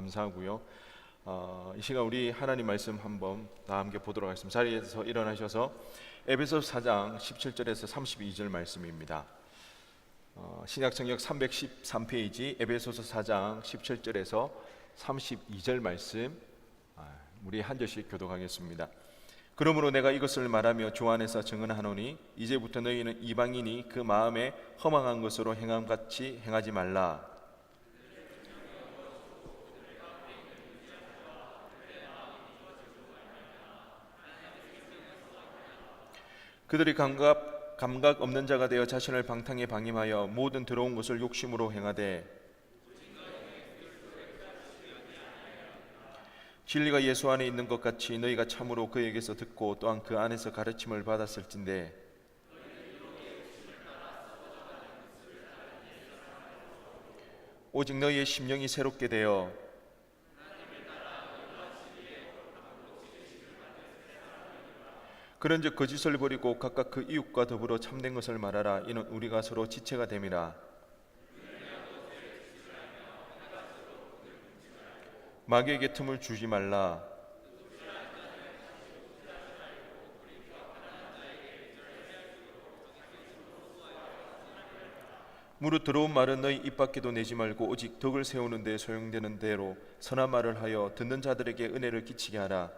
감사하고요. 이 시간 우리 하나님 말씀 한번 다 함께 보도록 하겠습니다. 자리에서 일어나셔서 에베소서 4장 17절에서 32절 말씀입니다. 신약성역 313페이지 에베소서 4장 17절에서 32절 말씀 우리 한 절씩 교독하겠습니다. 그러므로 내가 이것을 말하며 주 안에서 증언하노니 이제부터 너희는 이방인이 그 마음에 허망한 것으로 행함같이 행하지 말라. 그들이 감각 없는 자가 되어 자신을 방탕에 방임하여 모든 더러운 것을 욕심으로 행하되 진리가 예수 안에 있는 것 같이 너희가 참으로 그에게서 듣고 또한 그 안에서 가르침을 받았을진데 오직 너희의 심령이 새롭게 되어 그런즉 거짓을 버리고 각각 그 이웃과 더불어 참된 것을 말하라. 이는 우리가 서로 지체가 됨이라. 마귀에게 틈을 주지 말라. 무릇 더러운 말은 너희 입 밖에도 내지 말고 오직 덕을 세우는 데 소용되는 대로 선한 말을 하여 듣는 자들에게 은혜를 끼치게 하라.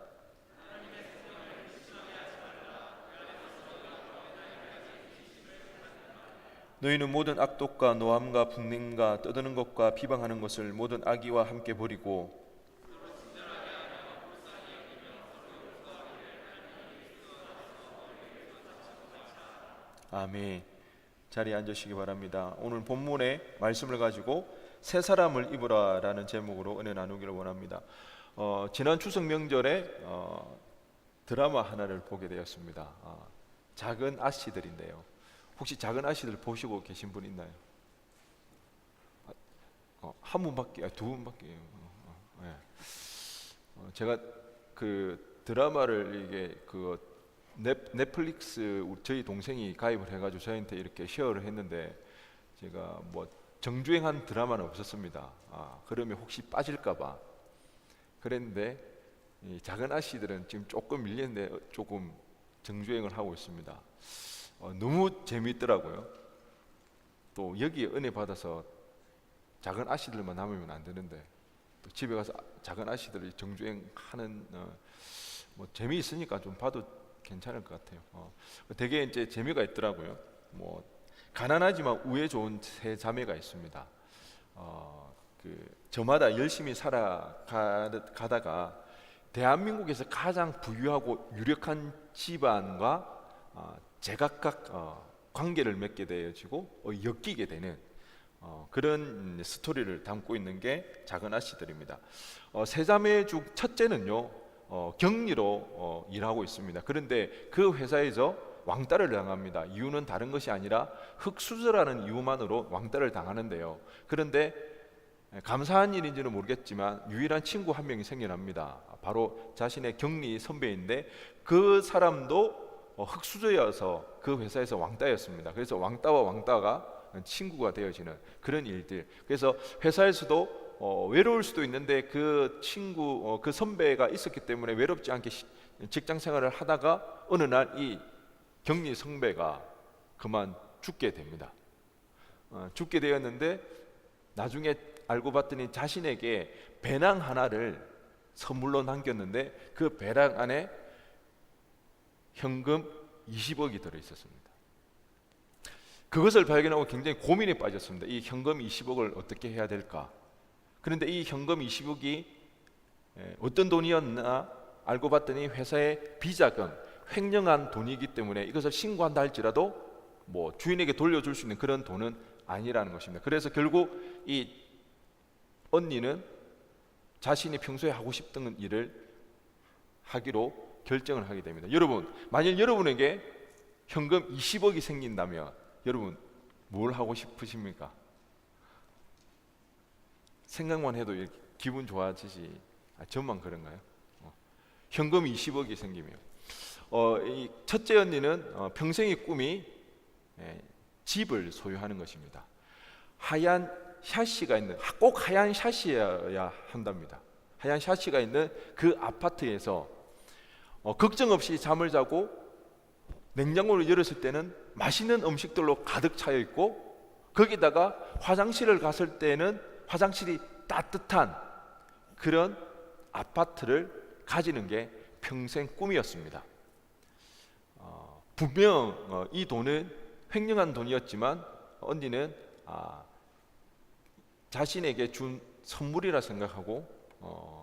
너희는 모든 악독과 노함과 분냄과 떠드는 것과 비방하는 것을 모든 악의와 함께 버리고 아멘. 자리에 앉으시기 바랍니다. 오늘 본문의 말씀을 가지고 새 사람을 입으라 라는 제목으로 은혜 나누기를 원합니다. 지난 추석 명절에 드라마 하나를 보게 되었습니다. 작은 아씨들인데요. 혹시 작은 아씨들 보시고 계신 분 있나요? 한 분밖에, 두 분밖에. 네. 제가 그 드라마를 이게 넷플릭스 저희 동생이 가입을 해가지고 저한테 이렇게 쉐어를 했는데 제가 뭐 정주행한 드라마는 없었습니다. 그러면 혹시 빠질까봐 그랬는데 이 작은 아씨들은 지금 조금 밀렸는데 조금 정주행을 하고 있습니다. 너무 재미있더라고요. 또 여기에 은혜 받아서 작은 아씨들만 남으면 안 되는데 또 집에 가서 작은 아씨들이 정주행하는 뭐 재미있으니까 좀 봐도 괜찮을 것 같아요. 되게 이제 재미가 있더라고요. 뭐 가난하지만 우애 좋은 세 자매가 있습니다. 저마다 열심히 살아가다가 대한민국에서 가장 부유하고 유력한 집안과 제각각 관계를 맺게 되어지고 엮이게 되는 그런 스토리를 담고 있는 게 작은 아씨들입니다. 세 자매 중 첫째는요 격리로 일하고 있습니다. 그런데 그 회사에서 왕따를 당합니다. 이유는 다른 것이 아니라 흙수저라는 이유만으로 왕따를 당하는데요. 그런데 감사한 일인지는 모르겠지만 유일한 친구 한 명이 생겨납니다. 바로 자신의 격리 선배인데 그 사람도 흙수저여서 그 회사에서 왕따였습니다. 그래서 왕따와 왕따가 친구가 되어지는 그런 일들. 그래서 회사에서도 외로울 수도 있는데 그 친구, 그 선배가 있었기 때문에 외롭지 않게 직장 생활을 하다가 어느 날 이 격리 선배가 그만 죽게 됩니다. 죽게 되었는데 나중에 알고 봤더니 자신에게 배낭 하나를 선물로 남겼는데 그 배낭 안에 현금 20억이 들어있었습니다. 그것을 발견하고 굉장히 고민에 빠졌습니다. 이 현금 20억을 어떻게 해야 될까? 그런데 이 현금 20억이 어떤 돈이었나 알고 봤더니 회사의 비자금, 횡령한 돈이기 때문에 이것을 신고한다 할지라도 뭐 주인에게 돌려줄 수 있는 그런 돈은 아니라는 것입니다. 그래서 결국 이 언니는 자신이 평소에 하고 싶던 일을 하기로 결정을 하게 됩니다. 여러분, 만일 여러분에게 현금 20억이 생긴다면 여러분 뭘 하고 싶으십니까? 생각만 해도 기분 좋아지지. 저만 그런가요? 현금 20억이 생기면 이 첫째 언니는 평생의 꿈이 집을 소유하는 것입니다. 하얀 샤시가 있는, 꼭 하얀 샤시여야 한답니다. 하얀 샤시가 있는 그 아파트에서 걱정 없이 잠을 자고 냉장고를 열었을 때는 맛있는 음식들로 가득 차여 있고, 거기다가 화장실을 갔을 때는 화장실이 따뜻한 그런 아파트를 가지는 게 평생 꿈이었습니다. 분명 이 돈은 횡령한 돈이었지만 언니는 자신에게 준 선물이라 생각하고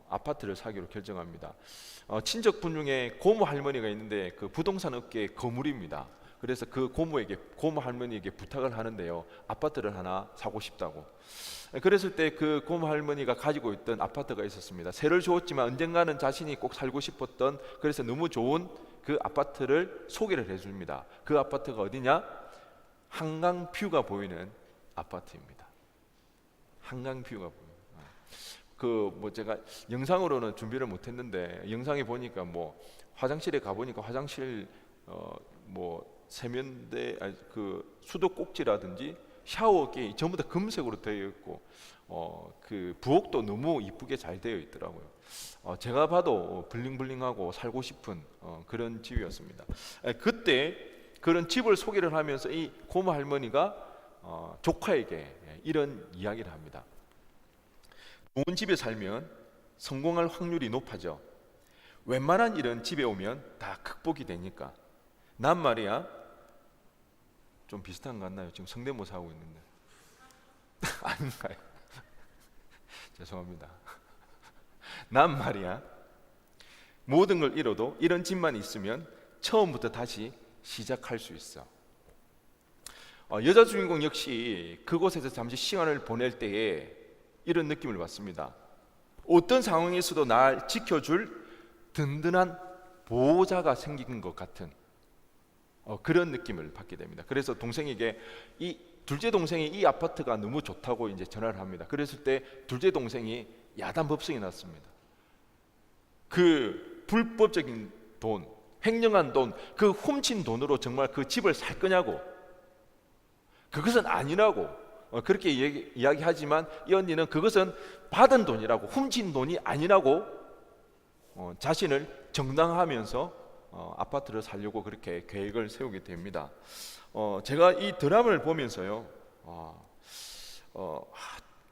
아파트를 사기로 결정합니다. 친척분 중에 고모 할머니가 있는데 그 부동산 업계 거물입니다. 그래서 그 고모 할머니에게 부탁을 하는데요, 아파트를 하나 사고 싶다고. 그랬을 때 그 고모 할머니가 가지고 있던 아파트가 있었습니다. 세를 주었지만 언젠가는 자신이 꼭 살고 싶었던, 그래서 너무 좋은 그 아파트를 소개를 해줍니다. 그 아파트가 어디냐? 한강 뷰가 보이는 아파트입니다. 한강 뷰가 보이는. 제가 영상으로는 준비를 못했는데, 영상에 보니까 화장실에 가보니까 화장실 세면대, 그 수도꼭지라든지 샤워기 전부 다 금색으로 되어 있고, 그 부엌도 너무 이쁘게 잘 되어 있더라고요. 제가 봐도 블링블링하고 살고 싶은 그런 집이었습니다. 그때 그런 집을 소개를 하면서 이 고모 할머니가 조카에게 이런 이야기를 합니다. 좋은 집에 살면 성공할 확률이 높아져. 웬만한 일은 집에 오면 다 극복이 되니까. 난 말이야, 좀 비슷한 거 같나요? 지금 성대모사 하고 있는데 아닌가요? 죄송합니다. 난 말이야, 모든 걸 잃어도 이런 집만 있으면 처음부터 다시 시작할 수 있어. 여자 주인공 역시 그곳에서 잠시 시간을 보낼 때에 이런 느낌을 받습니다. 어떤 상황에서도 날 지켜줄 든든한 보호자가 생긴 것 같은 그런 느낌을 받게 됩니다. 그래서 동생에게, 이 둘째 동생이 이 아파트가 너무 좋다고 이제 전화를 합니다. 그랬을 때 둘째 동생이 야단 법석이 났습니다. 그 불법적인 돈, 횡령한 돈, 그 훔친 돈으로 정말 그 집을 살 거냐고, 그것은 아니라고 그렇게 이야기하지만, 이 언니는 그것은 받은 돈이라고, 훔친 돈이 아니라고 자신을 정당화하면서 아파트를 살려고 그렇게 계획을 세우게 됩니다. 제가 이 드라마를 보면서요,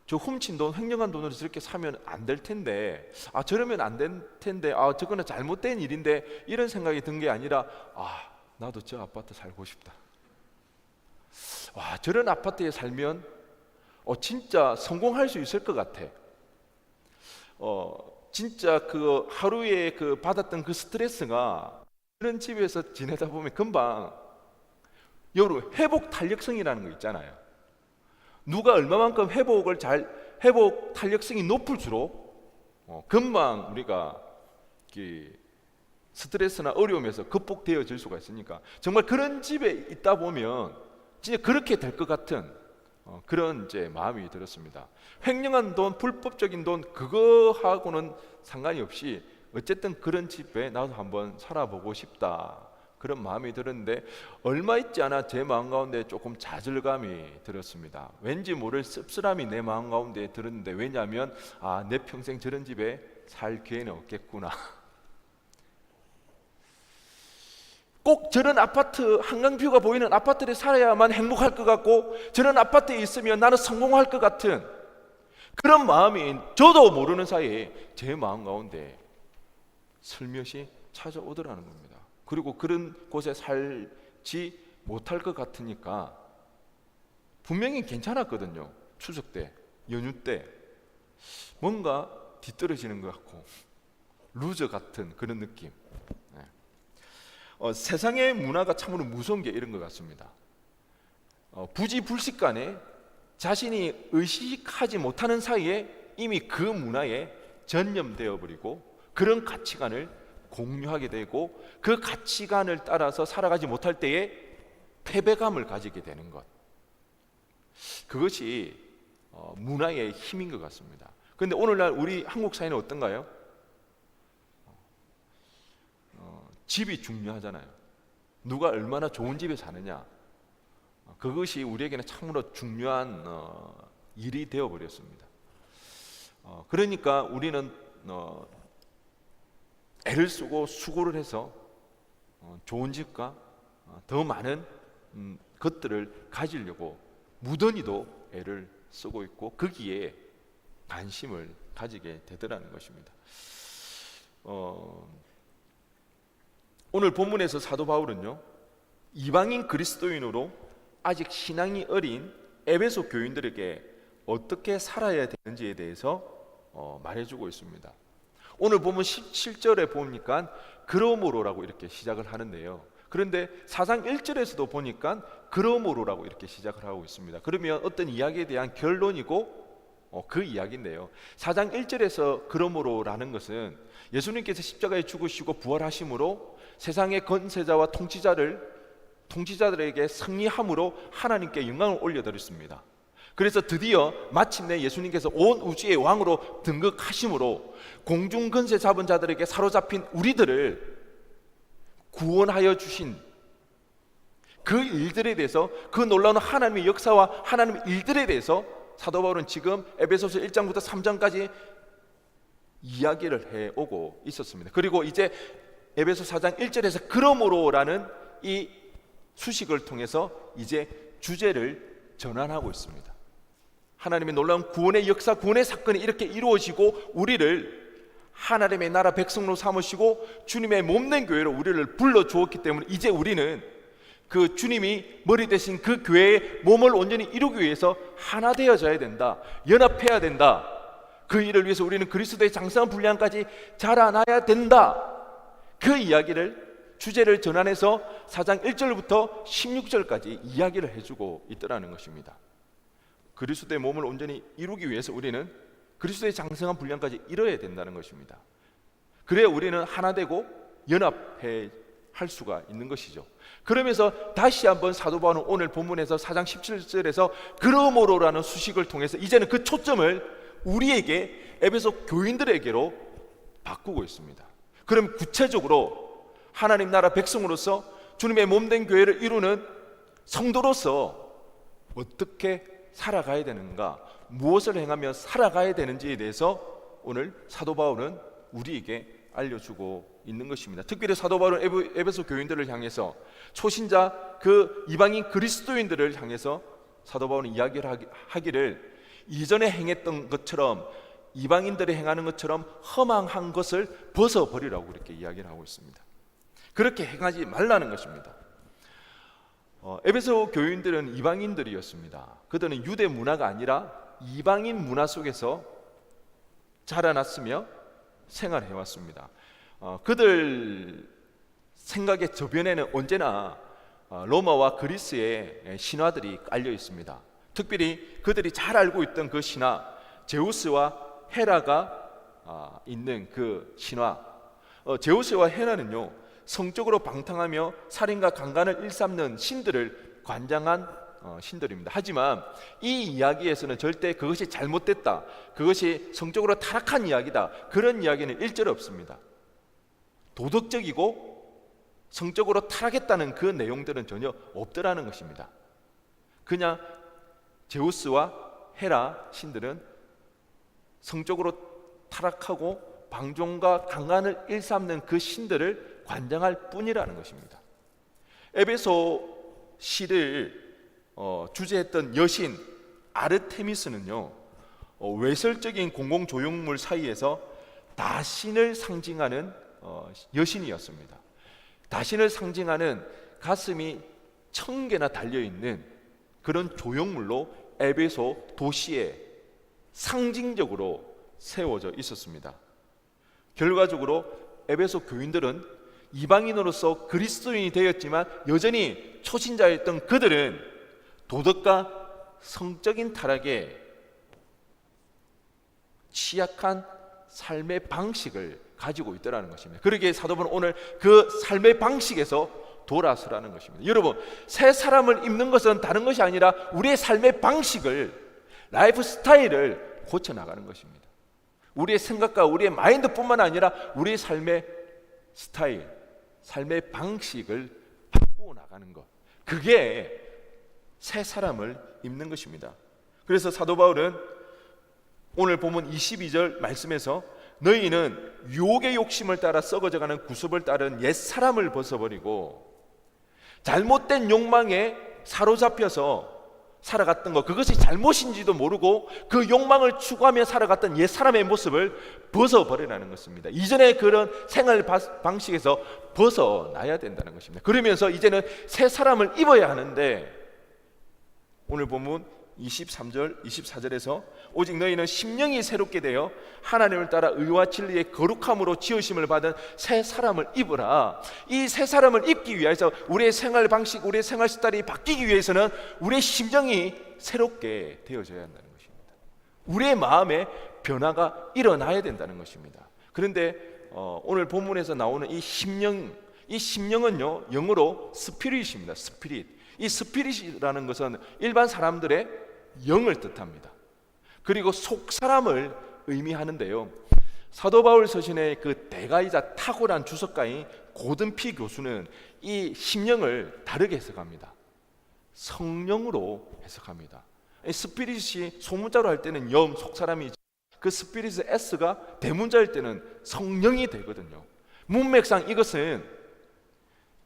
저 훔친 돈, 횡령한 돈으로 저렇게 사면 안 될 텐데, 저러면 안 될 텐데, 저거는 잘못된 일인데, 이런 생각이 든 게 아니라, 나도 저 아파트 살고 싶다. 저런 아파트에 살면 진짜 성공할 수 있을 것 같아. 진짜 그 하루에 그 받았던 그 스트레스가 그런 집에서 지내다 보면 금방, 여러분, 회복 탄력성이라는 거 있잖아요. 누가 얼마만큼 회복 탄력성이 높을수록 금방 우리가 스트레스나 어려움에서 극복되어질 수가 있으니까, 정말 그런 집에 있다 보면 진짜 그렇게 될 것 같은 그런 이제 마음이 들었습니다. 횡령한 돈, 불법적인 돈, 그거하고는 상관이 없이 어쨌든 그런 집에 나도 한번 살아보고 싶다, 그런 마음이 들었는데, 얼마 있지 않아 제 마음 가운데 조금 좌절감이 들었습니다. 왠지 모를 씁쓸함이 내 마음 가운데 들었는데, 왜냐하면 내 평생 저런 집에 살 기회는 없겠구나. 꼭 저런 아파트, 한강뷰가 보이는 아파트에 살아야만 행복할 것 같고, 저런 아파트에 있으면 나는 성공할 것 같은 그런 마음이 저도 모르는 사이에 제 마음 가운데 슬며시 찾아오더라는 겁니다. 그리고 그런 곳에 살지 못할 것 같으니까, 분명히 괜찮았거든요. 추석 때, 연휴 때 뭔가 뒤떨어지는 것 같고 루저 같은 그런 느낌. 세상의 문화가 참으로 무서운 게 이런 것 같습니다. 부지불식간에 자신이 의식하지 못하는 사이에 이미 그 문화에 전념되어 버리고, 그런 가치관을 공유하게 되고, 그 가치관을 따라서 살아가지 못할 때에 패배감을 가지게 되는 것, 그것이 문화의 힘인 것 같습니다. 그런데 오늘날 우리 한국 사회는 어떤가요? 집이 중요하잖아요. 누가 얼마나 좋은 집에 사느냐, 그것이 우리에게는 참으로 중요한 일이 되어버렸습니다. 그러니까 우리는 애를 쓰고 수고를 해서 좋은 집과 더 많은 것들을 가지려고 무던히도 애를 쓰고 있고 거기에 관심을 가지게 되더라는 것입니다. 오늘 본문에서 사도 바울은요, 이방인 그리스도인으로 아직 신앙이 어린 에베소 교인들에게 어떻게 살아야 되는지에 대해서 말해주고 있습니다. 오늘 보면 17절에 보니까 그러므로라고 이렇게 시작을 하는데요, 그런데 4장 1절에서도 보니까 그러므로라고 이렇게 시작을 하고 있습니다. 그러면 어떤 이야기에 대한 결론이고 그 이야기인데요, 4장 1절에서 그러므로라는 것은 예수님께서 십자가에 죽으시고 부활하심으로 세상의 권세자와 통치자들에게 승리함으로 하나님께 영광을 올려드렸습니다. 그래서 드디어 마침내 예수님께서 온 우주의 왕으로 등극하심으로 공중 권세 잡은 자들에게 사로잡힌 우리들을 구원하여 주신 그 일들에 대해서, 그 놀라운 하나님의 역사와 하나님의 일들에 대해서 사도 바울은 지금 에베소서 1장부터 3장까지 이야기를 해오고 있었습니다. 그리고 이제 에베소 4장 1절에서 그러므로라는 이 수식을 통해서 이제 주제를 전환하고 있습니다. 하나님의 놀라운 구원의 역사, 구원의 사건이 이렇게 이루어지고 우리를 하나님의 나라 백성으로 삼으시고 주님의 몸된 교회로 우리를 불러주었기 때문에 이제 우리는 그 주님이 머리 되신 그 교회의 몸을 온전히 이루기 위해서 하나 되어져야 된다, 연합해야 된다. 그 일을 위해서 우리는 그리스도의 장성한 분량까지 자라나야 된다. 그 이야기를, 주제를 전환해서 4장 1절부터 16절까지 이야기를 해주고 있더라는 것입니다. 그리스도의 몸을 온전히 이루기 위해서 우리는 그리스도의 장성한 분량까지 이뤄야 된다는 것입니다. 그래야 우리는 하나 되고 연합해 할 수가 있는 것이죠. 그러면서 다시 한번 사도 바울은 오늘 본문에서 4장 17절에서 그러므로라는 수식을 통해서 이제는 그 초점을 우리에게, 에베소 교인들에게로 바꾸고 있습니다. 그럼 구체적으로 하나님 나라 백성으로서 주님의 몸된 교회를 이루는 성도로서 어떻게 살아가야 되는가, 무엇을 행하며 살아가야 되는지에 대해서 오늘 사도 바울은 우리에게 알려주고 있는 것입니다. 특별히 사도 바울은 에베소 교인들을 향해서, 초신자 그 이방인 그리스도인들을 향해서 사도 바울은 이야기를 하기를 이전에 행했던 것처럼, 이방인들이 행하는 것처럼 허망한 것을 벗어버리라고 이렇게 이야기를 하고 있습니다. 그렇게 행하지 말라는 것입니다. 에베소 교인들은 이방인들이었습니다. 그들은 유대 문화가 아니라 이방인 문화 속에서 자라났으며 생활해왔습니다. 그들 생각의 저변에는 언제나 로마와 그리스의 신화들이 깔려 있습니다. 특별히 그들이 잘 알고 있던 그 신화, 제우스와 헤라가 있는 그 신화. 제우스와 헤라는요, 성적으로 방탕하며 살인과 강간을 일삼는 신들을 관장한 신들입니다. 하지만 이 이야기에서는 절대 그것이 잘못됐다, 그것이 성적으로 타락한 이야기다, 그런 이야기는 일절 없습니다. 도덕적이고 성적으로 타락했다는 그 내용들은 전혀 없더라는 것입니다. 그냥 제우스와 헤라 신들은 성적으로 타락하고 방종과 강간을 일삼는 그 신들을 관장할 뿐이라는 것입니다. 에베소 시를 주재했던 여신 아르테미스는요, 외설적인 공공조형물 사이에서 다신을 상징하는 여신이었습니다. 다신을 상징하는 가슴이 1000개나 달려있는 그런 조형물로 에베소 도시에 상징적으로 세워져 있었습니다. 결과적으로 에베소 교인들은 이방인으로서 그리스도인이 되었지만 여전히 초신자였던 그들은 도덕과 성적인 타락에 취약한 삶의 방식을 가지고 있더라는 것입니다. 그러기에 사도는 오늘 그 삶의 방식에서 돌아서라는 것입니다. 여러분, 새 사람을 입는 것은 다른 것이 아니라 우리의 삶의 방식을, 라이프 스타일을 고쳐나가는 것입니다. 우리의 생각과 우리의 마인드뿐만 아니라 우리의 삶의 스타일, 삶의 방식을 바꾸어 나가는 것, 그게 새 사람을 입는 것입니다. 그래서 사도 바울은 오늘 본문 22절 말씀에서 너희는 유혹의 욕심을 따라 썩어져가는 구습을 따른 옛 사람을 벗어버리고 잘못된 욕망에 사로잡혀서 살아갔던 것, 그것이 잘못인지도 모르고 그 욕망을 추구하며 살아갔던 옛 사람의 모습을 벗어버리라는 것입니다. 이전의 그런 생활 방식에서 벗어나야 된다는 것입니다. 그러면서 이제는 새 사람을 입어야 하는데, 오늘 본문 23절, 24절에서 오직 너희는 심령이 새롭게 되어 하나님을 따라 의와 진리의 거룩함으로 지으심을 받은 새 사람을 입으라. 이 새 사람을 입기 위해서 우리의 생활 방식, 우리의 생활 스타일이 바뀌기 위해서는 우리의 심령이 새롭게 되어져야 한다는 것입니다. 우리의 마음에 변화가 일어나야 된다는 것입니다. 그런데 오늘 본문에서 나오는 이 심령은요, 영어로 스피릿입니다. 스피릿. 이 스피릿이라는 것은 일반 사람들의 영을 뜻합니다. 그리고 속사람을 의미하는데요, 사도 바울 서신의 그 대가이자 탁월한 주석가인 고든피 교수는 이 심령을 다르게 해석합니다. 성령으로 해석합니다. 이 스피릿이 소문자로 할 때는 영, 속사람이지, 그 스피릿의 S가 대문자일 때는 성령이 되거든요. 문맥상 이것은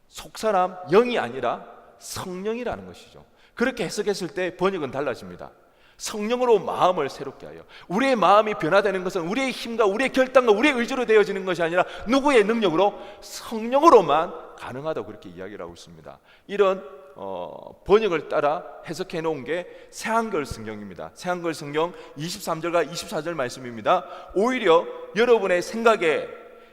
속사람, 영이 아니라 성령이라는 것이죠. 그렇게 해석했을 때 번역은 달라집니다. 성령으로 마음을 새롭게 하여. 우리의 마음이 변화되는 것은 우리의 힘과 우리의 결단과 우리의 의지로 되어지는 것이 아니라 누구의 능력으로? 성령으로만 가능하다고 그렇게 이야기를 하고 있습니다. 이런 번역을 따라 해석해 놓은 게 새한글 성경입니다. 새한글 성경 23절과 24절 말씀입니다. 오히려 여러분의 생각에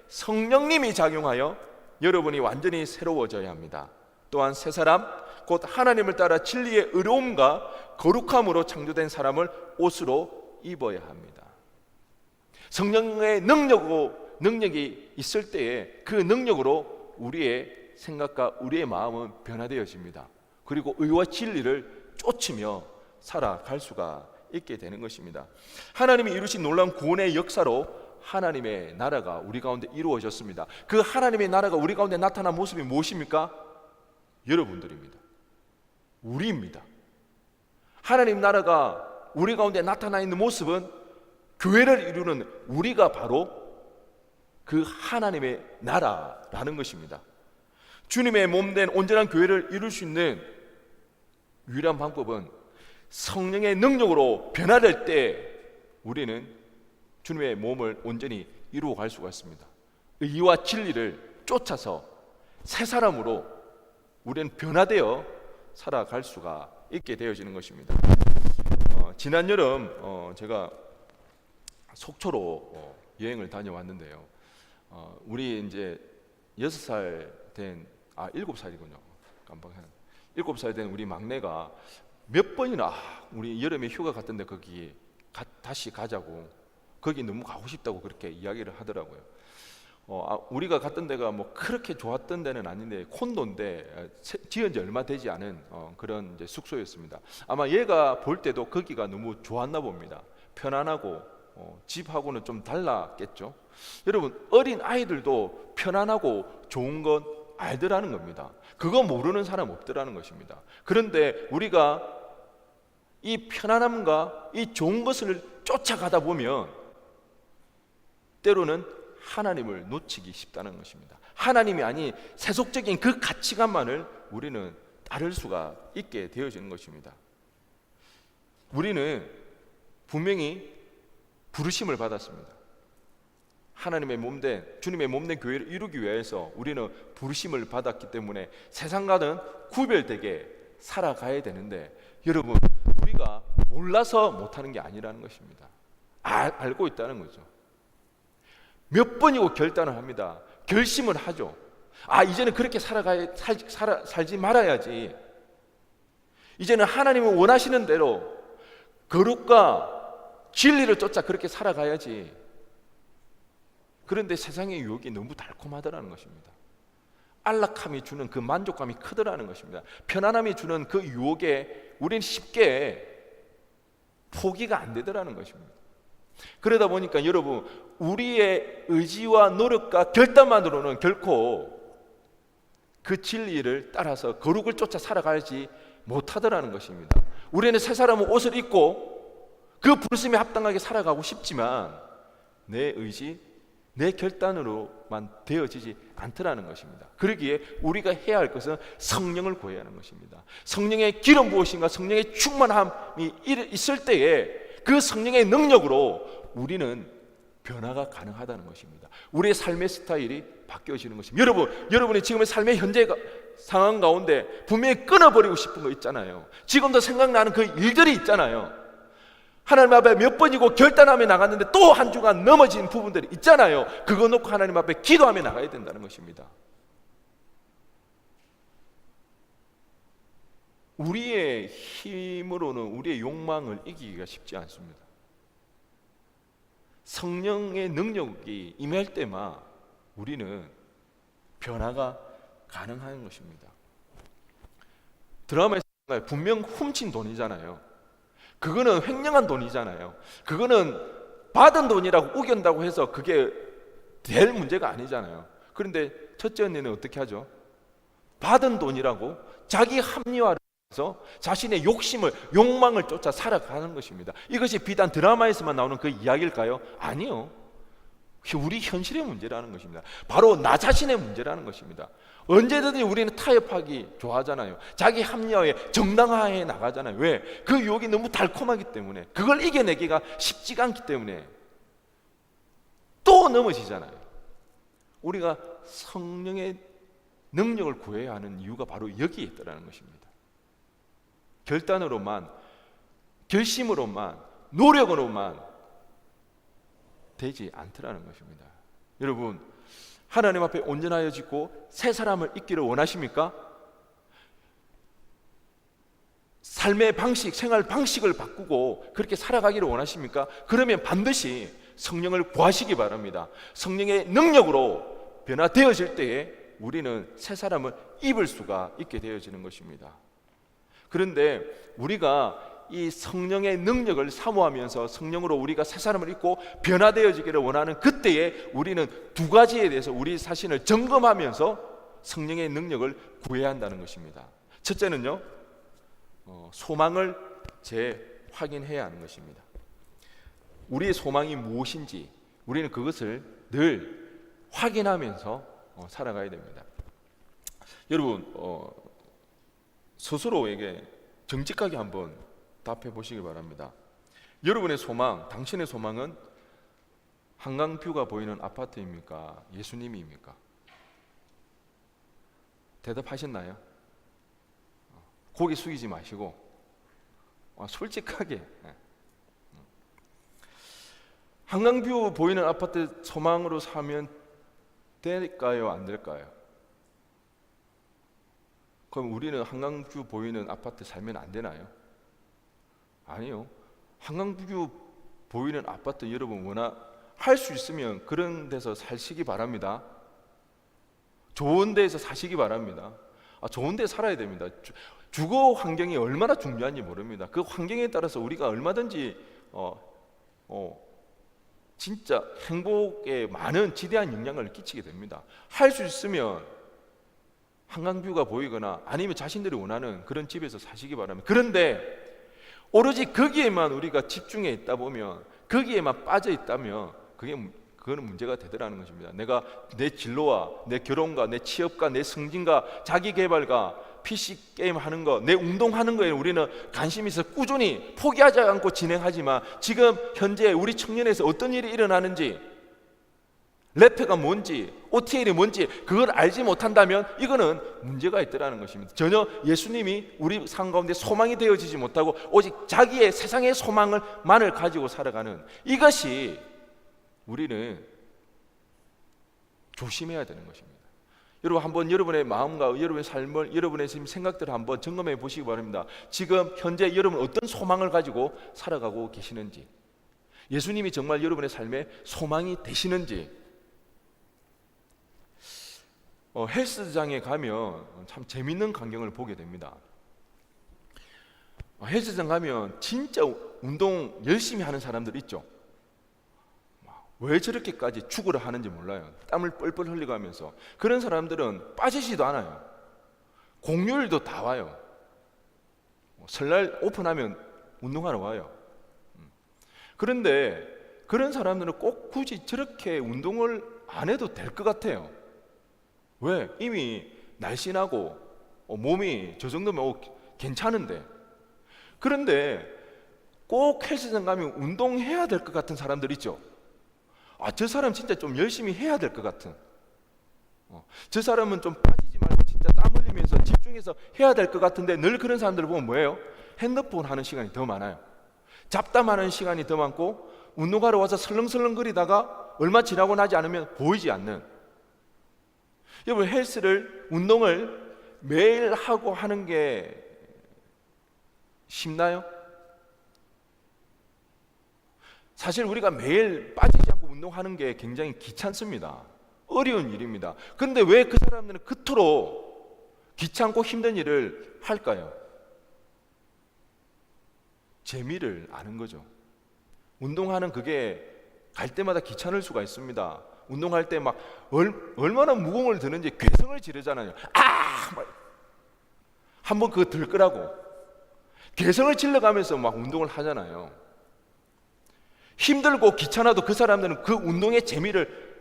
성령님이 작용하여 여러분이 완전히 새로워져야 합니다. 또한 새 사람, 곧 하나님을 따라 진리의 의로움과 거룩함으로 창조된 사람을 옷으로 입어야 합니다. 성령의 능력이 있을 때에 그 능력으로 우리의 생각과 우리의 마음은 변화되어집니다. 그리고 의와 진리를 쫓으며 살아갈 수가 있게 되는 것입니다. 하나님이 이루신 놀라운 구원의 역사로 하나님의 나라가 우리 가운데 이루어졌습니다. 그 하나님의 나라가 우리 가운데 나타난 모습이 무엇입니까? 여러분들입니다. 우리입니다. 하나님 나라가 우리 가운데 나타나 있는 모습은 교회를 이루는 우리가 바로 그 하나님의 나라라는 것입니다. 주님의 몸된 온전한 교회를 이룰 수 있는 유일한 방법은 성령의 능력으로 변화될 때 우리는 주님의 몸을 온전히 이루어갈 수가 있습니다. 의와 진리를 쫓아서 새 사람으로 우리는 변화되어 살아갈 수가 있게 되어지는 것입니다. 지난 여름 제가 속초로 여행을 다녀왔는데요. 우리 이제 6살 된 7살이군요. 깜빡했네. 7살 된 우리 막내가 몇 번이나 우리 여름에 휴가 갔던데 거기 다시 가자고, 거기 너무 가고 싶다고 그렇게 이야기를 하더라고요. 우리가 갔던 데가 뭐 그렇게 좋았던 데는 아닌데 콘도인데 지은 지 얼마 되지 않은 그런 이제 숙소였습니다. 아마 얘가 볼 때도 거기가 너무 좋았나 봅니다. 편안하고 집하고는 좀 달랐겠죠. 여러분, 어린 아이들도 편안하고 좋은 건 알더라는 겁니다. 그거 모르는 사람 없더라는 것입니다. 그런데 우리가 이 편안함과 이 좋은 것을 쫓아가다 보면 때로는 하나님을 놓치기 쉽다는 것입니다. 하나님이 아닌 세속적인 그 가치관만을 우리는 따를 수가 있게 되어지는 것입니다. 우리는 분명히 부르심을 받았습니다. 하나님의 몸된, 주님의 몸된 교회를 이루기 위해서 우리는 부르심을 받았기 때문에 세상과는 구별되게 살아가야 되는데, 여러분, 우리가 몰라서 못하는 게 아니라는 것입니다. 알고 있다는 거죠. 몇 번이고 결단을 합니다. 결심을 하죠. 이제는 그렇게 살지 말아야지. 이제는 하나님이 원하시는 대로 거룩과 진리를 쫓아 그렇게 살아가야지. 그런데 세상의 유혹이 너무 달콤하더라는 것입니다. 안락함이 주는 그 만족감이 크더라는 것입니다. 편안함이 주는 그 유혹에 우리는 쉽게 포기가 안 되더라는 것입니다. 그러다 보니까 여러분, 우리의 의지와 노력과 결단만으로는 결코 그 진리를 따라서 거룩을 쫓아 살아가지 못하더라는 것입니다. 우리는 새 사람은 옷을 입고 그 부르심에 합당하게 살아가고 싶지만 내 의지, 내 결단으로만 되어지지 않더라는 것입니다. 그러기에 우리가 해야 할 것은 성령을 구해야 하는 것입니다. 성령의 기름 부으심과 성령의 충만함이 있을 때에 그 성령의 능력으로 우리는 변화가 가능하다는 것입니다. 우리의 삶의 스타일이 바뀌어지는 것입니다. 여러분이 지금의 삶의 현재 상황 가운데 분명히 끊어버리고 싶은 거 있잖아요. 지금도 생각나는 그 일들이 있잖아요. 하나님 앞에 몇 번이고 결단하며 나갔는데 또 한 주간 넘어진 부분들이 있잖아요. 그거 놓고 하나님 앞에 기도하며 나가야 된다는 것입니다. 우리의 힘으로는 우리의 욕망을 이기기가 쉽지 않습니다. 성령의 능력이 임할 때만 우리는 변화가 가능한 것입니다. 드라마에서 분명 훔친 돈이잖아요. 그거는 횡령한 돈이잖아요. 그거는 받은 돈이라고 우긴다고 해서 그게 될 문제가 아니잖아요. 그런데 첫째 언니는 어떻게 하죠? 받은 돈이라고 자기 합리화를 해서 자신의 욕망을 쫓아 살아가는 것입니다. 이것이 비단 드라마에서만 나오는 그 이야기일까요? 아니요. 우리 현실의 문제라는 것입니다. 바로 나 자신의 문제라는 것입니다. 언제든지 우리는 타협하기 좋아하잖아요. 자기 합리화에 정당화해 나가잖아요. 왜? 그 유혹이 너무 달콤하기 때문에, 그걸 이겨내기가 쉽지가 않기 때문에 또 넘어지잖아요. 우리가 성령의 능력을 구해야 하는 이유가 바로 여기에 있다는 것입니다. 결단으로만, 결심으로만, 노력으로만 되지 않더라는 것입니다. 여러분, 하나님 앞에 온전하여 짓고 새 사람을 있기를 원하십니까? 삶의 방식, 생활 방식을 바꾸고 그렇게 살아가기를 원하십니까? 그러면 반드시 성령을 구하시기 바랍니다. 성령의 능력으로 변화되어질 때에 우리는 새 사람을 입을 수가 있게 되어지는 것입니다. 그런데 우리가 이 성령의 능력을 사모하면서 성령으로 우리가 새 사람을 입고 변화되어지기를 원하는 그때에 우리는 두 가지에 대해서 우리 자신을 점검하면서 성령의 능력을 구해야 한다는 것입니다. 첫째는요, 소망을 재확인해야 하는 것입니다. 우리의 소망이 무엇인지 우리는 그것을 늘 확인하면서 살아가야 됩니다. 여러분, 스스로에게 정직하게 한번 답해 보시기 바랍니다. 여러분의 소망, 당신의 소망은 한강뷰가 보이는 아파트입니까? 예수님입니까? 대답하셨나요? 고개 숙이지 마시고 솔직하게. 한강뷰 보이는 아파트 소망으로 사면 될까요? 안 될까요? 그럼 우리는 한강뷰 보이는 아파트 살면 안 되나요? 아니요. 한강뷰 보이는 아파트 여러분 할 수 있으면 그런 데서 사시기 바랍니다. 좋은 데에서 사시기 바랍니다. 좋은 데 살아야 됩니다. 주거 환경이 얼마나 중요한지 모릅니다. 그 환경에 따라서 우리가 얼마든지 진짜 행복에 많은 지대한 영향을 끼치게 됩니다. 할 수 있으면 한강뷰가 보이거나 아니면 자신들이 원하는 그런 집에서 사시기 바랍니다. 그런데 오로지 거기에만 우리가 집중해 있다 보면, 거기에만 빠져 있다면 그거는 문제가 되더라는 것입니다. 내가 내 진로와 내 결혼과 내 취업과 내 승진과 자기 개발과 PC 게임 하는 거, 내 운동하는 거에 우리는 관심이 있어 꾸준히 포기하지 않고 진행하지만 지금 현재 우리 청년에서 어떤 일이 일어나는지, 래퍼가 뭔지, OTL이 뭔지 그걸 알지 못한다면 이거는 문제가 있더라는 것입니다. 전혀 예수님이 우리 삶 가운데 소망이 되어지지 못하고 오직 자기의 세상의 소망을만을 가지고 살아가는, 이것이 우리는 조심해야 되는 것입니다. 여러분, 한번 여러분의 마음과 여러분의 삶을, 여러분의 지금 생각들을 한번 점검해 보시기 바랍니다. 지금 현재 여러분 어떤 소망을 가지고 살아가고 계시는지, 예수님이 정말 여러분의 삶에 소망이 되시는지. 헬스장에 가면 참 재밌는 광경을 보게 됩니다. 헬스장 가면 진짜 운동 열심히 하는 사람들 있죠. 왜 저렇게까지 축구를 하는지 몰라요. 땀을 뻘뻘 흘리고 하면서. 그런 사람들은 빠지지도 않아요. 공휴일도 다 와요. 설날 오픈하면 운동하러 와요. 그런데 그런 사람들은 꼭 굳이 저렇게 운동을 안 해도 될 것 같아요. 왜? 이미 날씬하고 몸이 저 정도면 괜찮은데. 그런데 꼭 헬스장 가면 운동해야 될 것 같은 사람들 있죠. 저 사람 진짜 좀 열심히 해야 될 것 같은, 저 사람은 좀 빠지지 말고 진짜 땀 흘리면서 집중해서 해야 될 것 같은데, 늘 그런 사람들을 보면 뭐예요? 핸드폰 하는 시간이 더 많아요. 잡담하는 시간이 더 많고, 운동하러 와서 설렁설렁거리다가 얼마 지나고 나지 않으면 보이지 않는. 여러분, 운동을 매일 하고 하는 게 쉽나요? 사실 우리가 매일 빠지지 않고 운동하는 게 굉장히 귀찮습니다. 어려운 일입니다. 그런데 왜 그 사람들은 그토록 귀찮고 힘든 일을 할까요? 재미를 아는 거죠. 운동하는 그게 갈 때마다 귀찮을 수가 있습니다. 운동할 때 막 얼마나 무공을 드는지 괴성을 지르잖아요. 한번 그거 들 거라고 괴성을 질러가면서 막 운동을 하잖아요. 힘들고 귀찮아도 그 사람들은 그 운동의 재미를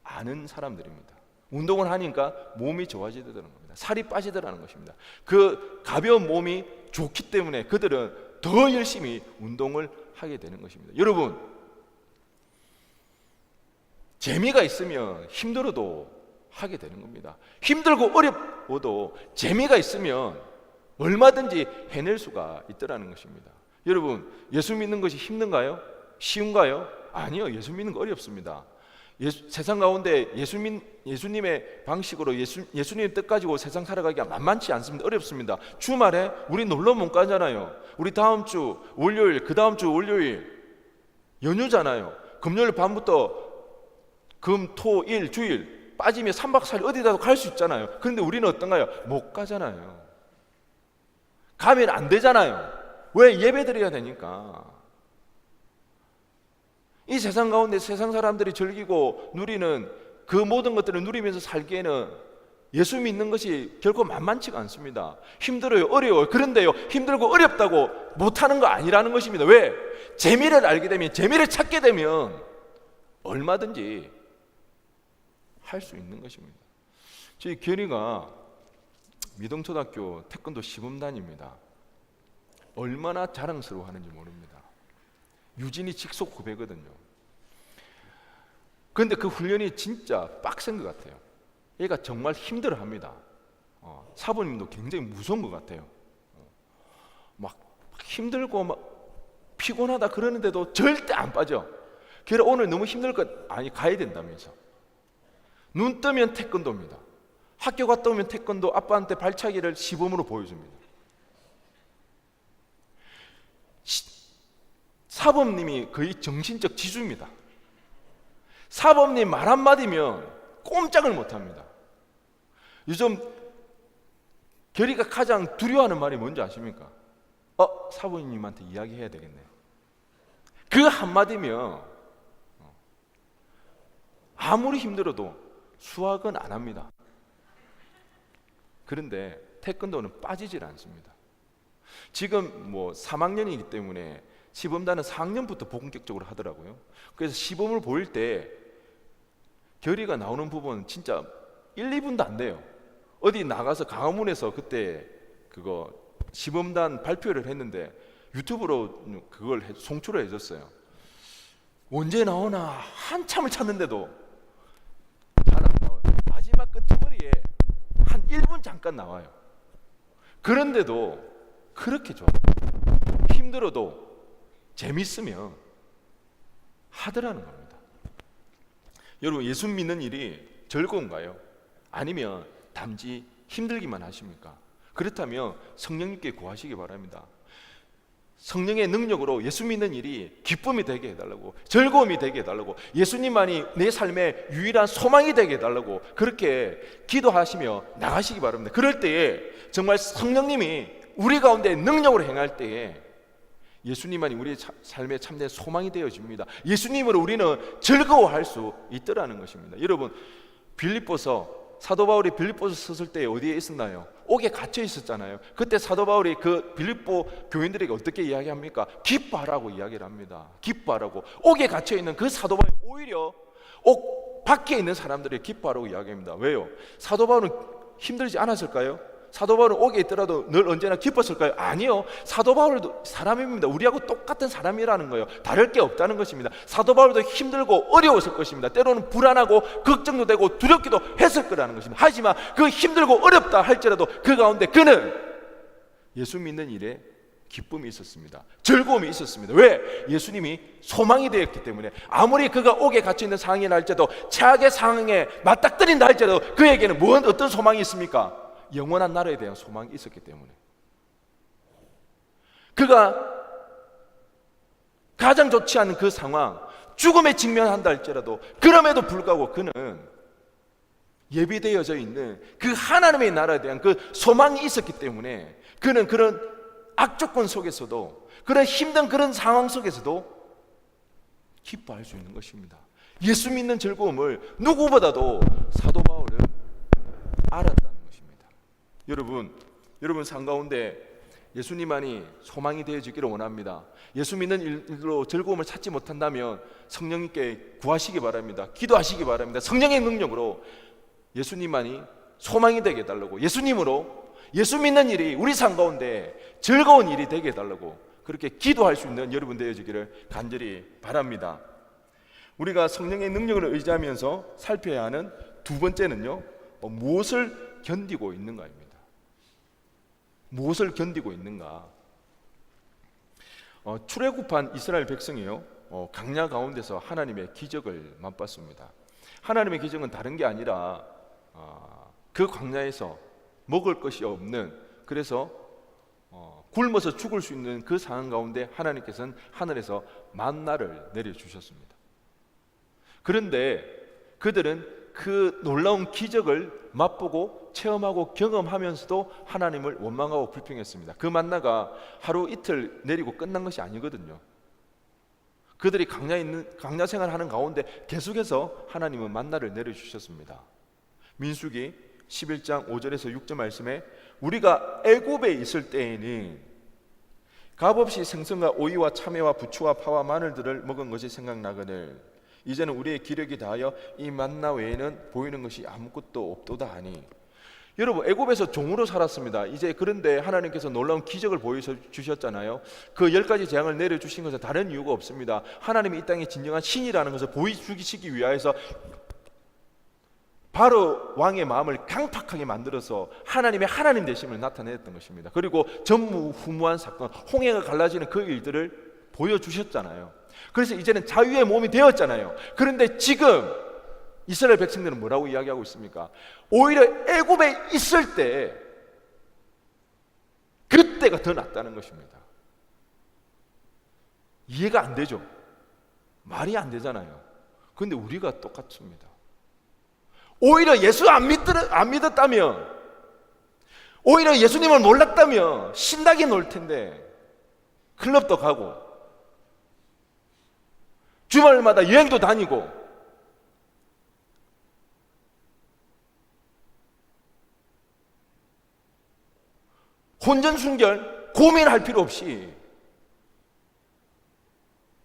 아는 사람들입니다. 운동을 하니까 몸이 좋아지더라는 겁니다. 살이 빠지더라는 것입니다. 그 가벼운 몸이 좋기 때문에 그들은 더 열심히 운동을 하게 되는 것입니다. 여러분, 재미가 있으면 힘들어도 하게 되는 겁니다. 힘들고 어려워도 재미가 있으면 얼마든지 해낼 수가 있더라는 것입니다. 여러분, 예수 믿는 것이 힘든가요? 쉬운가요? 아니요. 예수 믿는 거 어렵습니다. 세상 가운데 예수님의 방식으로 예수님의 뜻 가지고 세상 살아가기가 만만치 않습니다. 어렵습니다. 주말에 우리 놀러 못 가잖아요. 우리 다음 주 월요일, 그 다음 주 월요일 연휴잖아요. 금요일 밤부터 금, 토, 일, 주일 빠지면 3박 4일 어디다도 갈 수 있잖아요. 그런데 우리는 어떤가요? 못 가잖아요. 가면 안 되잖아요. 왜? 예배 드려야 되니까. 이 세상 가운데 세상 사람들이 즐기고 누리는 그 모든 것들을 누리면서 살기에는 예수 믿는 것이 결코 만만치가 않습니다. 힘들어요, 어려워요. 그런데요, 힘들고 어렵다고 못하는 거 아니라는 것입니다. 왜? 재미를 알게 되면, 재미를 찾게 되면 얼마든지 할 수 있는 것입니다. 저희 견이가 미동초등학교 태권도 시범단입니다. 얼마나 자랑스러워하는지 모릅니다. 유진이 직속 후배거든요. 그런데 그 훈련이 진짜 빡센 것 같아요. 얘가 정말 힘들어합니다. 사부님도 굉장히 무서운 것 같아요. 막 힘들고 막 피곤하다 그러는데도 절대 안 빠져. 그래 오늘 너무 힘들 것 아니 가야 된다면서. 눈 뜨면 태권도입니다. 학교 갔다 오면 태권도, 아빠한테 발차기를 시범으로 보여줍니다. 사범님이 거의 정신적 지주입니다. 사범님 말 한마디면 꼼짝을 못합니다. 요즘 결이가 가장 두려워하는 말이 뭔지 아십니까? 사범님한테 이야기해야 되겠네. 그 한마디면 아무리 힘들어도 수학은 안 합니다. 그런데 태권도는 빠지질 않습니다. 지금 3학년이기 때문에 시범단은 4학년부터 본격적으로 하더라고요. 그래서 시범을 보일 때 결의가 나오는 부분은 진짜 1, 2분도 안 돼요. 어디 나가서 강화문에서 그때 그거 시범단 발표를 했는데 유튜브로 그걸 송출을 해줬어요. 언제 나오나 한참을 찾는데도 잘 안 나와요. 마지막 끄트머리에 한 1분 잠깐 나와요. 그런데도 그렇게 좋아요. 힘들어도 재밌으면 하더라는 겁니다. 여러분, 예수 믿는 일이 즐거운가요? 아니면 단지 힘들기만 하십니까? 그렇다면 성령님께 구하시기 바랍니다. 성령의 능력으로 예수 믿는 일이 기쁨이 되게 해달라고, 즐거움이 되게 해달라고, 예수님만이 내 삶의 유일한 소망이 되게 해달라고 그렇게 기도하시며 나가시기 바랍니다. 그럴 때에 정말 성령님이 우리 가운데 능력으로 행할 때에 예수님만이 우리의 삶의 참된 소망이 되어집니다. 예수님으로 우리는 즐거워할 수 있더라는 것입니다. 여러분, 빌립보서 사도 바울이 빌립보서 썼을 때 어디에 있었나요? 옥에 갇혀 있었잖아요. 그때 사도 바울이 그 빌립보 교인들에게 어떻게 이야기합니까? 기뻐하라고 이야기를 합니다. 기뻐하라고. 옥에 갇혀 있는 그 사도 바울이 오히려 옥 밖에 있는 사람들에게 기뻐하라고 이야기합니다. 왜요? 사도 바울은 힘들지 않았을까요? 사도 바울은 옥에 있더라도 늘 언제나 기뻤을까요? 아니요. 사도 바울도 사람입니다. 우리하고 똑같은 사람이라는 거예요. 다를 게 없다는 것입니다. 사도 바울도 힘들고 어려웠을 것입니다. 때로는 불안하고 걱정도 되고 두렵기도 했을 거라는 것입니다. 하지만 그 힘들고 어렵다 할지라도 그 가운데 그는 예수 믿는 일에 기쁨이 있었습니다. 즐거움이 있었습니다. 왜? 예수님이 소망이 되었기 때문에. 아무리 그가 옥에 갇혀 있는 상황이라 할지라도 최악의 상황에 맞닥뜨린다 할지라도 그에게는 어떤 소망이 있습니까? 영원한 나라에 대한 소망이 있었기 때문에. 그가 가장 좋지 않은 그 상황, 죽음에 직면한다 할지라도 그럼에도 불구하고 그는 예비되어져 있는 그 하나님의 나라에 대한 그 소망이 있었기 때문에 그는 그런 악조건 속에서도, 그런 힘든 그런 상황 속에서도 기뻐할 수 있는 것입니다. 예수 믿는 즐거움을 누구보다도 사도 바울은 알았다는 것입니다. 여러분 삶 가운데 예수님만이 소망이 되어지기를 원합니다. 예수 믿는 일로 즐거움을 찾지 못한다면 성령님께 구하시기 바랍니다. 기도하시기 바랍니다. 성령의 능력으로 예수님만이 소망이 되게 해달라고, 예수님으로 예수 믿는 일이 우리 삶 가운데 즐거운 일이 되게 해달라고 그렇게 기도할 수 있는 여러분 되어지기를 간절히 바랍니다. 우리가 성령의 능력을 의지하면서 살펴야 하는 두 번째는요, 무엇을 견디고 있는가입니다. 무엇을 견디고 있는가? 출애굽한 이스라엘 백성이요, 강야 가운데서 하나님의 기적을 맛봤습니다. 하나님의 기적은 다른 게 아니라 그 광야에서 먹을 것이 없는, 그래서 굶어서 죽을 수 있는 그 상황 가운데 하나님께서는 하늘에서 만나를 내려주셨습니다. 그런데 그들은 그 놀라운 기적을 맛보고 체험하고 경험하면서도 하나님을 원망하고 불평했습니다. 그 만나가 하루 이틀 내리고 끝난 것이 아니거든요. 그들이 강야 생활하는 가운데 계속해서 하나님은 만나를 내려주셨습니다. 민수기 11장 5절에서 6절 말씀에 우리가 애굽에 있을 때에는 값없이 생선과 오이와 참외와 부추와 파와 마늘들을 먹은 것이 생각나거늘 이제는 우리의 기력이 다하여 이 만나 외에는 보이는 것이 아무것도 없도다 하니. 여러분, 애굽에서 종으로 살았습니다. 이제 그런데 하나님께서 놀라운 기적을 보여주셨잖아요. 그 10가지 재앙을 내려주신 것은 다른 이유가 없습니다. 하나님이 이 땅에 진정한 신이라는 것을 보여주시기 위하여서 바로 왕의 마음을 강팍하게 만들어서 하나님의 하나님 되심을 나타냈던 것입니다. 그리고 전무후무한 사건, 홍해가 갈라지는 그 일들을 보여주셨잖아요. 그래서 이제는 자유의 몸이 되었잖아요. 그런데 지금 이스라엘 백성들은 뭐라고 이야기하고 있습니까? 오히려 애굽에 있을 때 그때가 더 낫다는 것입니다. 이해가 안 되죠? 말이 안 되잖아요. 그런데 우리가 똑같습니다. 오히려 예수 안 믿었다면, 오히려 예수님을 몰랐다면 신나게 놀 텐데 클럽도 가고 주말마다 여행도 다니고 혼전순결 고민할 필요 없이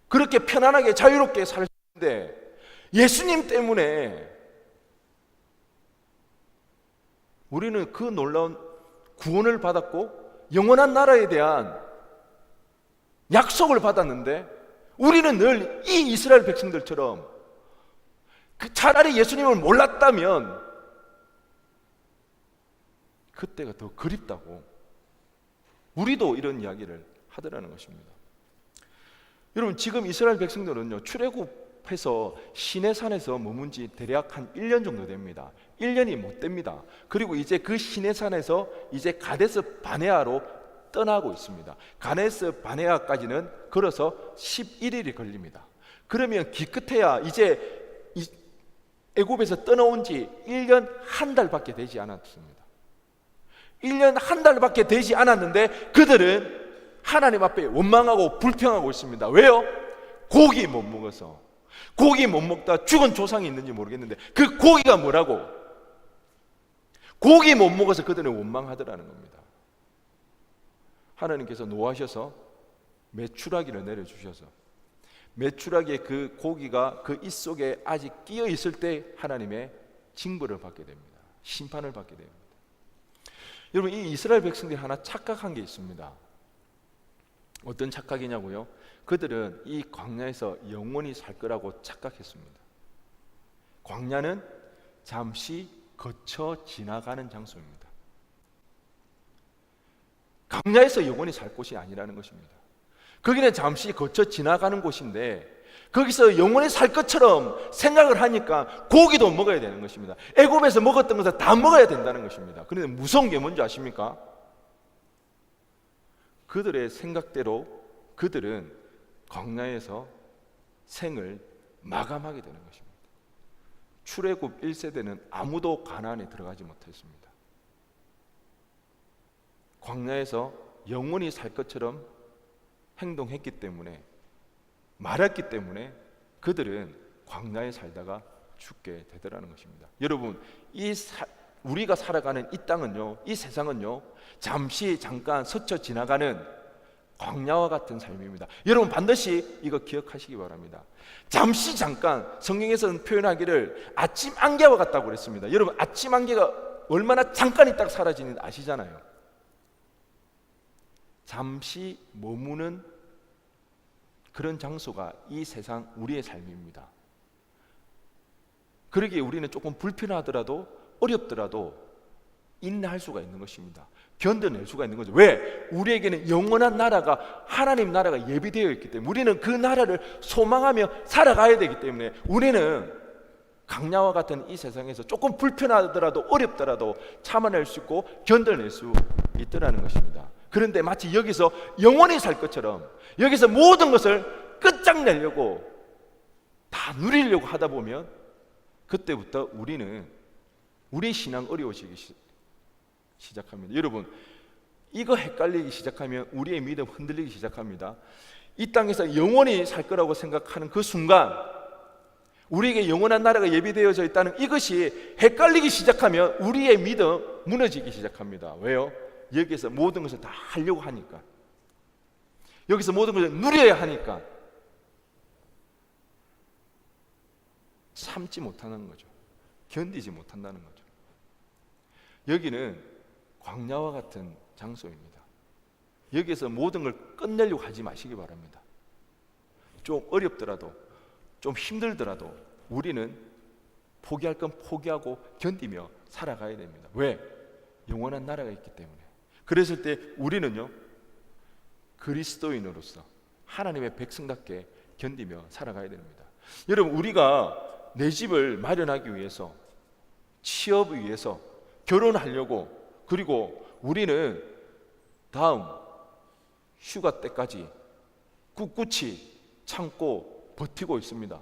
그렇게 편안하게 자유롭게 살 수 있는데 예수님 때문에 우리는 그 놀라운 구원을 받았고 영원한 나라에 대한 약속을 받았는데 우리는 늘 이 이스라엘 백성들처럼 차라리 예수님을 몰랐다면 그때가 더 그립다고 우리도 이런 이야기를 하더라는 것입니다. 여러분, 지금 이스라엘 백성들은요, 출애굽해서 시내산에서 머문 지 대략 한 1년 정도 됩니다. 1년이 못 됩니다. 그리고 이제 그 시내산에서 이제 가데스 바네아로 떠나고 있습니다. 가데스 바네아까지는 걸어서 11일이 걸립니다. 그러면 기껏해야 이제 애굽에서 떠나온 지 1년 한 달밖에 되지 않았습니다. 1년 한 달밖에 되지 않았는데 그들은 하나님 앞에 원망하고 불평하고 있습니다. 왜요? 고기 못 먹어서. 고기 못 먹다 죽은 조상이 있는지 모르겠는데 그 고기가 뭐라고? 고기 못 먹어서 그들은 원망하더라는 겁니다. 하나님께서 노하셔서 메추라기를 내려주셔서 메추라기의 그 고기가 그 입 속에 아직 끼어 있을 때 하나님의 징벌을 받게 됩니다. 심판을 받게 됩니다. 여러분, 이 이스라엘 백성들이 하나 착각한 게 있습니다. 어떤 착각이냐고요? 그들은 이 광야에서 영원히 살 거라고 착각했습니다. 광야는 잠시 거쳐 지나가는 장소입니다. 광야에서 영원히 살 곳이 아니라는 것입니다. 거기는 잠시 거쳐 지나가는 곳인데 거기서 영원히 살 것처럼 생각을 하니까 고기도 먹어야 되는 것입니다. 애굽에서 먹었던 것을 다 먹어야 된다는 것입니다. 그런데 무서운 게 뭔지 아십니까? 그들의 생각대로 그들은 광야에서 생을 마감하게 되는 것입니다. 출애굽 1세대는 아무도 가나안에 들어가지 못했습니다. 광야에서 영원히 살 것처럼 행동했기 때문에, 말했기 때문에 그들은 광야에 살다가 죽게 되더라는 것입니다. 여러분, 우리가 살아가는 이 땅은요, 이 세상은요, 잠시 잠깐 스쳐 지나가는 광야와 같은 삶입니다. 여러분 반드시 이거 기억하시기 바랍니다. 잠시 잠깐, 성경에서는 표현하기를 아침 안개와 같다고 그랬습니다. 여러분, 아침 안개가 얼마나 잠깐 있다가 사라지는지 아시잖아요. 잠시 머무는 그런 장소가 이 세상 우리의 삶입니다. 그러기에 우리는 조금 불편하더라도 어렵더라도 인내할 수가 있는 것입니다. 견뎌낼 수가 있는 거죠. 왜? 우리에게는 영원한 나라가, 하나님 나라가 예비되어 있기 때문에 우리는 그 나라를 소망하며 살아가야 되기 때문에 우리는 강야와 같은 이 세상에서 조금 불편하더라도 어렵더라도 참아낼 수 있고 견뎌낼 수 있더라는 것입니다. 그런데 마치 여기서 영원히 살 것처럼 여기서 모든 것을 끝장내려고 다 누리려고 하다 보면 그때부터 우리는 우리 신앙 어려워지기 시작합니다. 여러분, 이거 헷갈리기 시작하면 우리의 믿음 흔들리기 시작합니다. 이 땅에서 영원히 살 거라고 생각하는 그 순간 우리에게 영원한 나라가 예비되어져 있다는 이것이 헷갈리기 시작하면 우리의 믿음 무너지기 시작합니다. 왜요? 여기서 모든 것을 다 하려고 하니까, 여기서 모든 것을 누려야 하니까 참지 못하는 거죠. 견디지 못한다는 거죠. 여기는 광야와 같은 장소입니다. 여기서 모든 걸 끝내려고 하지 마시기 바랍니다. 좀 어렵더라도 좀 힘들더라도 우리는 포기할 건 포기하고 견디며 살아가야 됩니다. 왜? 영원한 나라가 있기 때문에. 그랬을 때 우리는요, 그리스도인으로서 하나님의 백성답게 견디며 살아가야 됩니다. 여러분, 우리가 내 집을 마련하기 위해서, 취업 위해서, 결혼하려고, 그리고 우리는 다음 휴가 때까지 꿋꿋이 참고 버티고 있습니다.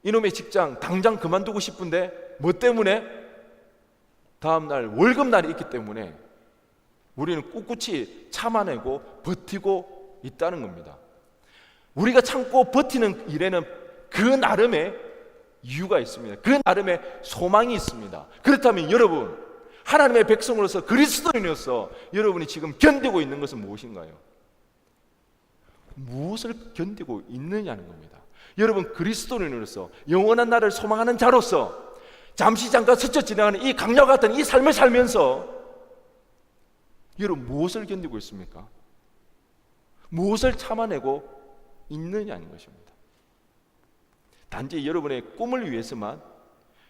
이놈의 직장 당장 그만두고 싶은데 뭐 때문에? 다음날 월급날이 있기 때문에 우리는 꿋꿋이 참아내고 버티고 있다는 겁니다. 우리가 참고 버티는 일에는 그 나름의 이유가 있습니다. 그 나름의 소망이 있습니다. 그렇다면 여러분, 하나님의 백성으로서 그리스도인으로서 여러분이 지금 견디고 있는 것은 무엇인가요? 무엇을 견디고 있느냐는 겁니다. 여러분, 그리스도인으로서 영원한 나라를 소망하는 자로서 잠시 잠깐 스쳐 지나가는 이 강야와 같은 이 삶을 살면서 여러분 무엇을 견디고 있습니까? 무엇을 참아내고 있느냐는 것입니다. 단지 여러분의 꿈을 위해서만,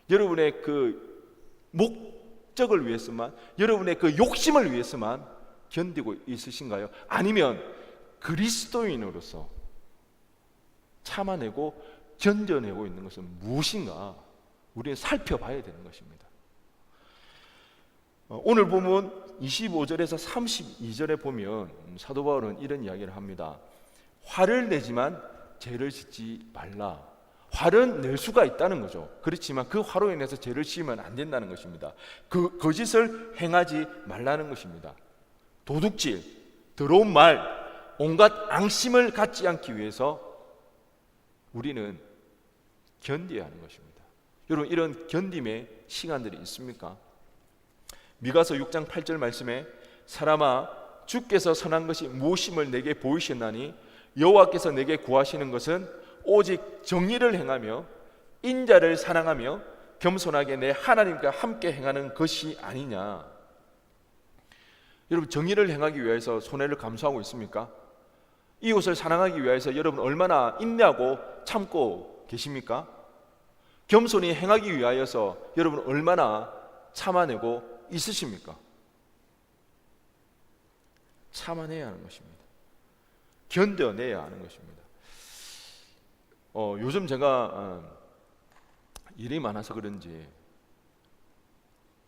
여러분의 그 목적을 위해서만, 여러분의 그 욕심을 위해서만 견디고 있으신가요? 아니면 그리스도인으로서 참아내고 견뎌내고 있는 것은 무엇인가 우리는 살펴봐야 되는 것입니다. 오늘 보면 25절에서 32절에 보면 사도 바울은 이런 이야기를 합니다. 화를 내지만 죄를 짓지 말라. 화를 낼 수가 있다는 거죠. 그렇지만 그 화로 인해서 죄를 지으면 안 된다는 것입니다. 그 거짓을 행하지 말라는 것입니다. 도둑질, 더러운 말, 온갖 앙심을 갖지 않기 위해서 우리는 견뎌야 하는 것입니다. 여러분, 이런 견딤의 시간들이 있습니까? 미가서 6장 8절 말씀에 사람아 주께서 선한 것이 무엇임을 내게 보이셨나니 여호와께서 내게 구하시는 것은 오직 정의를 행하며 인자를 사랑하며 겸손하게 내 하나님과 함께 행하는 것이 아니냐. 여러분, 정의를 행하기 위해서 손해를 감수하고 있습니까? 이웃을 사랑하기 위해서 여러분 얼마나 인내하고 참고 계십니까? 겸손히 행하기 위하여서 여러분 얼마나 참아내고 있으십니까? 참아내야 하는 것입니다. 견뎌내야 하는 것입니다. 요즘 제가 일이 많아서 그런지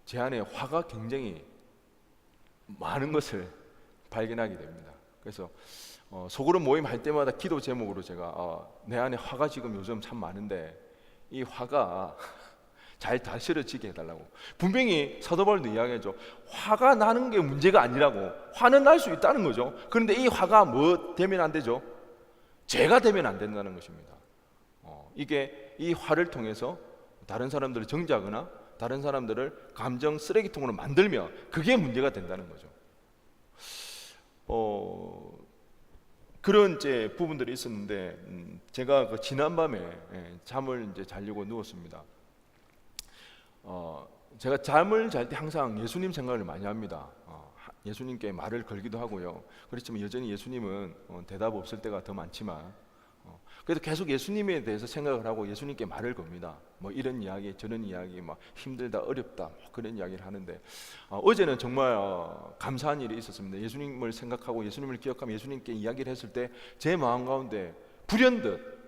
제 안에 화가 굉장히 많은 것을 발견하게 됩니다. 그래서 소그룹 모임 할 때마다 기도 제목으로 제가 내 안에 화가 지금 요즘 참 많은데 이 화가 잘 다스려지게 해달라고. 분명히 사도 바울도 이야기하죠. 화가 나는 게 문제가 아니라고. 화는 날 수 있다는 거죠. 그런데 이 화가 뭐 되면 안 되죠? 죄가 되면 안 된다는 것입니다. 이게 이 화를 통해서 다른 사람들을 정죄하거나 다른 사람들을 감정 쓰레기통으로 만들면 그게 문제가 된다는 거죠. 그런 이제 부분들이 있었는데 제가 그 지난밤에 잠을 이제 자려고 누웠습니다. 제가 잠을 잘 때 항상 예수님 생각을 많이 합니다. 예수님께 말을 걸기도 하고요. 그렇지만 여전히 예수님은 대답 없을 때가 더 많지만 그래도 계속 예수님에 대해서 생각을 하고 예수님께 말을 겁니다. 뭐 이런 이야기 저런 이야기 막 힘들다 어렵다 뭐 그런 이야기를 하는데 어제는 정말 감사한 일이 있었습니다. 예수님을 생각하고 예수님을 기억하며 예수님께 이야기를 했을 때 제 마음 가운데 불현듯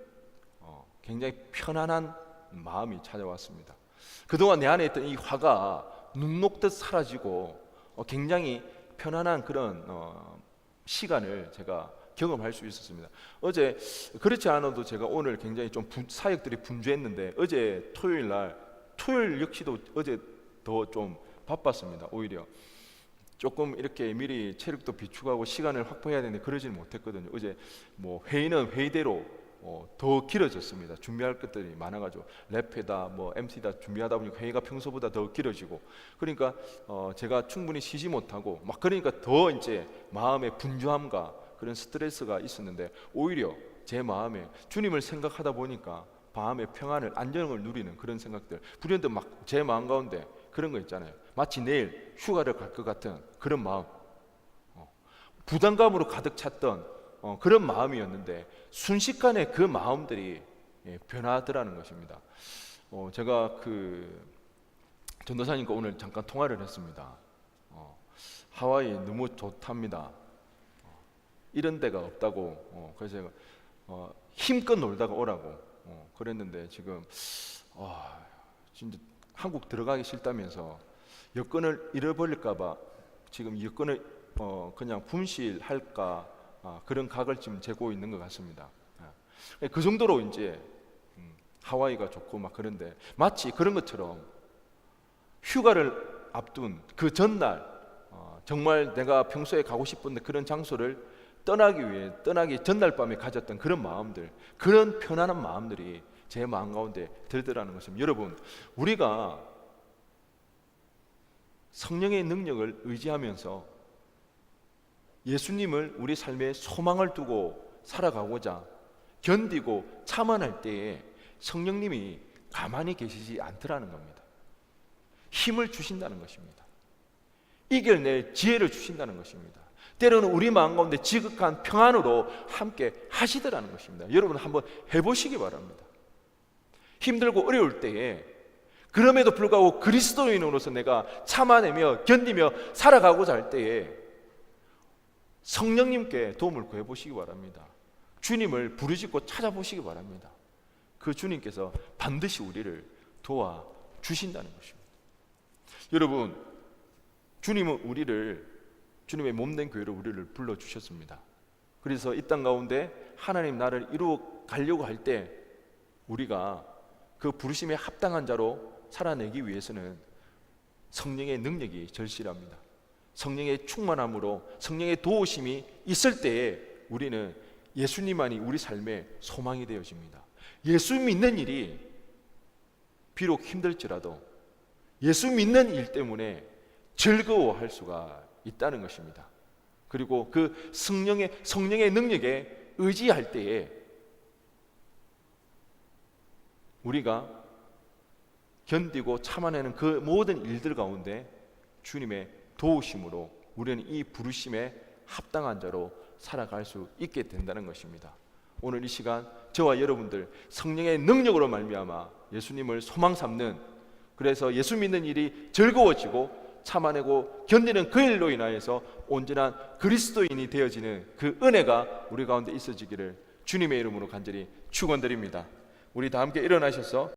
굉장히 편안한 마음이 찾아왔습니다. 그동안 내 안에 있던 이 화가 눈 녹듯 사라지고 굉장히 편안한 그런 시간을 제가 경험할 수 있었습니다. 어제 그렇지 않아도 제가 오늘 굉장히 좀 사역들이 분주했는데 어제 토요일 역시도 어제 더 좀 바빴습니다. 오히려 조금 이렇게 미리 체력도 비축하고 시간을 확보해야 되는데 그러지는 못했거든요. 어제 뭐 회의는 회의대로 더 길어졌습니다. 준비할 것들이 많아가지고 랩회다 뭐 MC다 준비하다 보니까 회의가 평소보다 더 길어지고 그러니까 제가 충분히 쉬지 못하고 막 그러니까 더 이제 마음의 분주함과 그런 스트레스가 있었는데 오히려 제 마음에 주님을 생각하다 보니까 마음의 평안을 안정을 누리는 그런 생각들 불현듯 막 제 마음 가운데 그런 거 있잖아요. 마치 내일 휴가를 갈 것 같은 그런 마음 부담감으로 가득 찼던 그런 마음이었는데 순식간에 그 마음들이 변하더라는 것입니다. 제가 그 전도사님과 오늘 잠깐 통화를 했습니다. 하와이 너무 좋답니다. 이런 데가 없다고 그래서 제가 힘껏 놀다가 오라고 그랬는데 지금 진짜 한국 들어가기 싫다면서 여권을 잃어버릴까봐 지금 여권을 그냥 분실할까 그런 각을 지금 재고 있는 것 같습니다. 그 정도로 이제 하와이가 좋고 막 그런데 마치 그런 것처럼 휴가를 앞둔 그 전날 정말 내가 평소에 가고 싶은데 그런 장소를 떠나기 전날 밤에 가졌던 그런 마음들 그런 편안한 마음들이 제 마음 가운데 들더라는 것입니다. 여러분 우리가 성령의 능력을 의지하면서 예수님을 우리 삶의 소망을 두고 살아가고자 견디고 참아낼 때에 성령님이 가만히 계시지 않더라는 겁니다. 힘을 주신다는 것입니다. 이겨낼 지혜를 주신다는 것입니다. 때로는 우리 마음 가운데 지극한 평안으로 함께 하시더라는 것입니다. 여러분 한번 해보시기 바랍니다. 힘들고 어려울 때에 그럼에도 불구하고 그리스도인으로서 내가 참아내며 견디며 살아가고자 할 때에 성령님께 도움을 구해보시기 바랍니다. 주님을 부르짖고 찾아보시기 바랍니다. 그 주님께서 반드시 우리를 도와주신다는 것입니다. 여러분 주님은 주님의 몸된 교회로 우리를 불러주셨습니다. 그래서 이 땅 가운데 하나님 나라를 이루어 가려고 할 때 우리가 그 부르심에 합당한 자로 살아내기 위해서는 성령의 능력이 절실합니다. 성령의 충만함으로 성령의 도우심이 있을 때에 우리는 예수님만이 우리 삶의 소망이 되어집니다. 예수 믿는 일이 비록 힘들지라도 예수 믿는 일 때문에 즐거워할 수가 있다는 것입니다. 그리고 그 성령의 능력에 의지할 때에 우리가 견디고 참아내는 그 모든 일들 가운데 주님의 도우심으로 우리는 이 부르심에 합당한 자로 살아갈 수 있게 된다는 것입니다. 오늘 이 시간 저와 여러분들 성령의 능력으로 말미암아 예수님을 소망 삼는, 그래서 예수 믿는 일이 즐거워지고 참아내고 견디는 그 일로 인하여서 온전한 그리스도인이 되어지는 그 은혜가 우리 가운데 있어지기를 주님의 이름으로 간절히 축원드립니다. 우리 다 함께 일어나셔서